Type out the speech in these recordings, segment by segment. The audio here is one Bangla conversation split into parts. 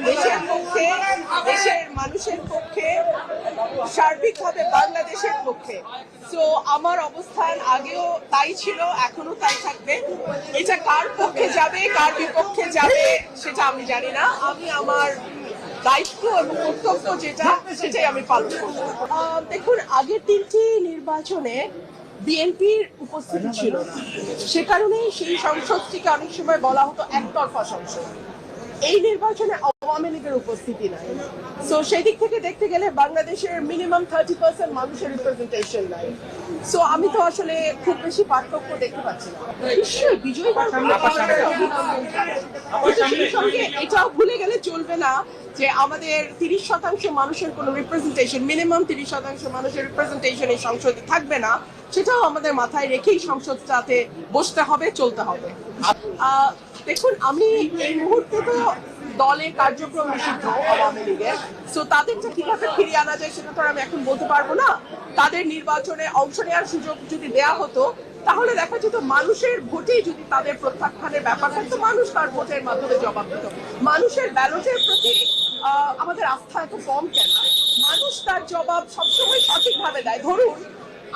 দেশের পক্ষে, দেশের মানুষের পক্ষে, সার্বিকভাবে বাংলাদেশের পক্ষে। তো আমার অবস্থান আগেও তাই ছিল, এখনো তাই থাকবে। এটা কার পক্ষে যাবে, কার বিপক্ষে যাবে সেটা আমি জানি না। আমি আমার দায়িত্ব এবং কর্তব্য যেটা, সেটাই আমি পালন করব। দেখুন, আগের 3টি নির্বাচনে বিএনপির উপস্থিতি ছিল না, সে কারণেই সেই সংসদটিকে অনেক সময় বলা হতো একতরফা সংসদ। এই নির্বাচনে আওয়ামী লীগের উপস্থিতি নাই। সো সেই দিক থেকে দেখতে গেলে বাংলাদেশের মিনিমাম 30% মানুষের রিপ্রেজেন্টেশন নাই। সো আমি তো আসলে খুব বেশি পার্থক্য দেখতে পাচ্ছি না। নিশ্চয়ই বিজয়ী সেই সঙ্গে এটাও ভুলে গেলে চলবে না যে আমাদের 30% মানুষের কোনো রিপ্রেজেন্টেশন, মিনিমাম 30% মানুষের রিপ্রেজেন্টেশন এই সংসদে থাকবে না। সেটাও আমাদের মাথায় রেখেই সংসদটাতে বসতে হবে, চলতে হবে। দেখুন, আমি এই মুহূর্তে তো দলের কার্যক্রম নিষিদ্ধ আওয়ামী লীগের। সো তাদেরটা কিভাবে ফিরিয়ে আনা যায় সেটা তো আমি এখন বলতে পারবো না। তাদের নির্বাচনে অংশ নেওয়ার সুযোগ যদি দেয়া হতো, তাহলে দেখা যেত মানুষের ভোটেই যদি তাদের প্রত্যাখ্যানের ব্যাপার থাকতো, মানুষ তার ভোটের মাধ্যমে জবাব দিত। মানুষের ব্যালটের প্রতি আমাদের আস্থা এত কম কেন? মানুষ তার জবাব সবসময় সঠিকভাবে দেয়। ধরুন,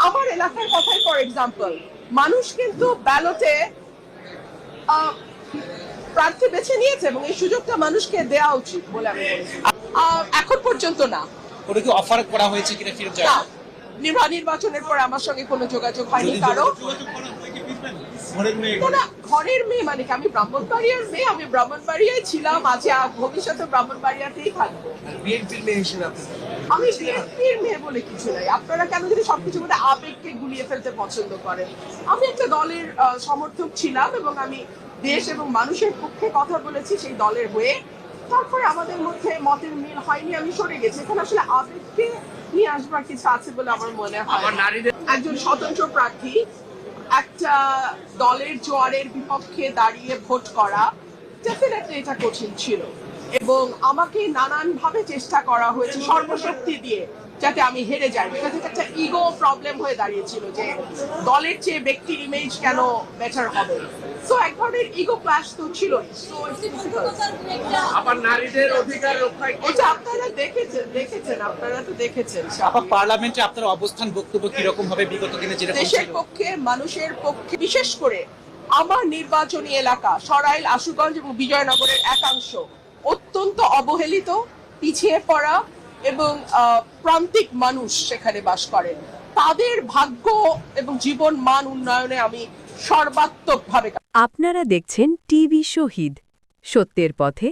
আমার এলাকার কথাই ফর এক্সাম্পল, মানুষ কিন্তু ব্যালটে প্রার্থী বেছে নিয়েছে এবং এই সুযোগটা মানুষকে দেওয়া উচিত বলে আমি মনে করি। এখন পর্যন্ত না। ওটা কি অফার করা হয়েছে কিনা ফিরে যায়? নির্বাচনের পর আমার সঙ্গে কোনো যোগাযোগ হয়নি কারো। না, ঘরের মেয়ে মানে কি? আমি ব্রাহ্মণবাড়িয়ার মেয়ে, আমি ব্রাহ্মণবাড়িয়ায় ছিলাম, আজ ভবিষ্যতে ব্রাহ্মণবাড়িয়াতেই থাকবো। বিএনপির মেয়ে হিসেবে আমি বিএনপির মেয়ে বলে কিছু নাই। আপনারা কেন যদি সবকিছু মধ্যে আবেগকে গুলিয়ে ফেলতে পছন্দ করেন? আমি একটা দলের সমর্থক ছিলাম এবং আমি দেশ এবং মানুষের পক্ষে কথা বলেছি সেই দলের হয়ে। তারপরে আমাদের মধ্যে মতের মিল হয়নি, আমি সরে গেছি। এখানে আসলে আবেগকে নিয়ে আসবার কিছু আছে বলে আমার মনে হয়। একজন স্বতন্ত্র প্রার্থী একটা দলের জোয়ারের বিপক্ষে দাঁড়িয়ে ভোট করা ডেফিনেটলি এটা কঠিন ছিল এবং আমাকে নানান ভাবে চেষ্টা করা হয়েছে সর্বশক্তি দিয়ে যাতে আমি হেরে যাই। বিকজ এটা একটা ইগো প্রবলেম হয়ে দাঁড়িয়েছিল যে দলের চেয়ে ব্যক্তির ইমেজ কেন বেটার হবে। সো এক ধরনের ইগো ক্লাশ তো ছিলই। সো আবার নারীদের অধিকার রক্ষায় এটা আপনারা দেখেছেন আপনারা তো দেখেছেন। আপা, পার্লামেন্টে আপনার অবস্থান বক্তব্য কিরকম হবে বিগত দিনে যেরকম দেশের ছিল? পক্ষে, মানুষের পক্ষে, বিশেষ করে আমার নির্বাচনী এলাকা সরাইল, আশুগঞ্জ এবং বিজয়নগরের একাংশ অত্যন্ত অবহেলিত, পিছিয়ে পড়া এবং প্রান্তিক মানুষ সেখানে বাস করেন। তাদের ভাগ্য এবং জীবন মান উন্নয়নে আমি সর্বাত্মকভাবে। আপনারা দেখছেন টিভি শহীদ, সত্যের পথে